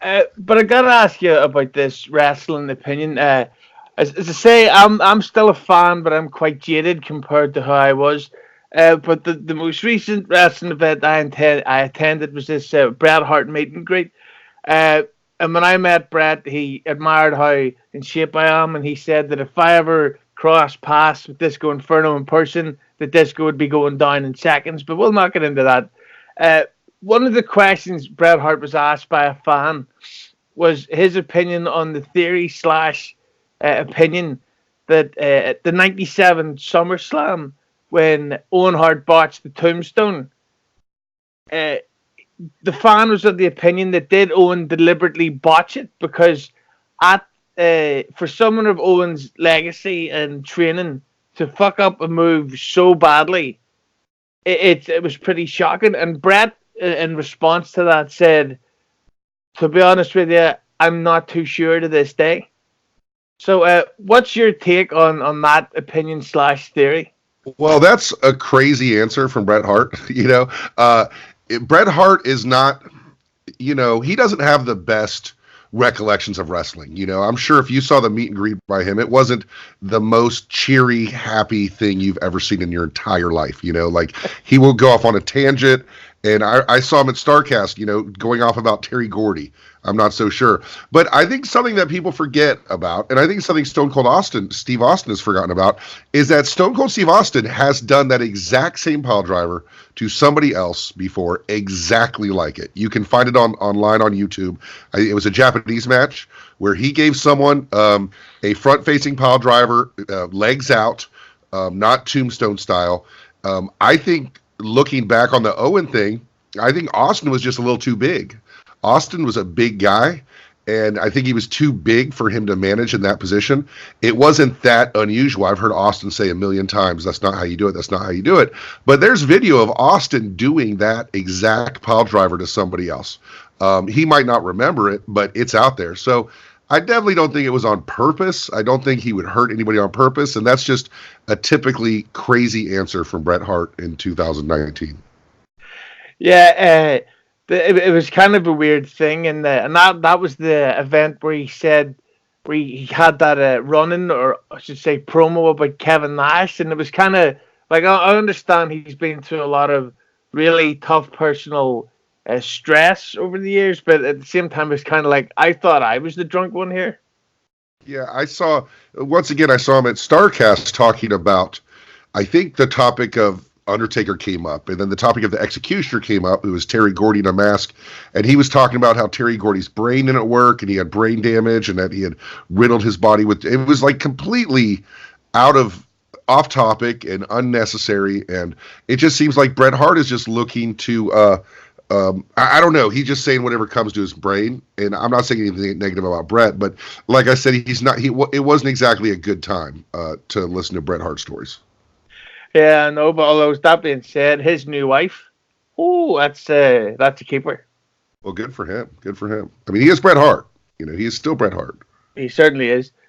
But I gotta ask you about this wrestling opinion. As I say, I'm still a fan, but I'm quite jaded compared to how I was. But the most recent wrestling event I attended was this Bret Hart meet and greet. Uh, and when I met Bret, he admired how in shape I am, and he said that if I ever crossed paths with Disco Inferno in person, the Disco would be going down in seconds. But we'll not get into that. Uh, One of the questions Bret Hart was asked by a fan was his opinion on the theory slash opinion that at the '97 SummerSlam, when Owen Hart botched the tombstone, uh, the fan was of the opinion that did Owen deliberately botch it because at for someone of Owen's legacy and training to fuck up a move so badly, it was pretty shocking. And Bret, in response to that, said, "To be honest with you, I'm not too sure to this day." So, what's your take on that opinion slash theory? Well, that's a crazy answer from Bret Hart. Bret Hart is not, he doesn't have the best recollections of wrestling. I'm sure if you saw the meet and greet by him, it wasn't the most cheery, happy thing you've ever seen in your entire life. Like he will go off on a tangent. And I saw him at StarCast, going off about Terry Gordy. I'm not so sure. But I think something that people forget about, and I think something Steve Austin has forgotten about, is that Stone Cold Steve Austin has done that exact same pile driver to somebody else before, exactly like it. You can find it online on YouTube. It was a Japanese match where he gave someone a front-facing pile driver, legs out, not tombstone style. I think looking back on the Owen thing, I think Austin was just a little too big. Austin was a big guy, and I think he was too big for him to manage in that position. It wasn't that unusual. I've heard Austin say a million times, that's not how you do it, that's not how you do it. But there's video of Austin doing that exact pile driver to somebody else. He might not remember it, but it's out there. So I definitely don't think it was on purpose. I don't think he would hurt anybody on purpose, and that's just a typically crazy answer from Bret Hart in 2019. Yeah, it was kind of a weird thing, and that was the event where he said where he had that running, or I should say promo about Kevin Nash, and it was kind of like I understand he's been through a lot of really tough personal stress over the years, but at the same time, it's kind of like I thought I was the drunk one here. Yeah, once again, I saw him at StarCast talking about, I think the topic of Undertaker came up, and then the topic of the Executioner came up. It was Terry Gordy in a mask, and he was talking about how Terry Gordy's brain didn't work, and he had brain damage, and that he had riddled his body with. It was like completely off topic and unnecessary, and it just seems like Bret Hart is just looking to. I don't know. He's just saying whatever comes to his brain, and I'm not saying anything negative about Bret, but like I said, he's not. It wasn't exactly a good time to listen to Bret Hart stories. Yeah, I know, but although that being said, his new wife, oh, that's a keeper. Well, good for him. Good for him. I mean, he is Bret Hart. He is still Bret Hart. He certainly is.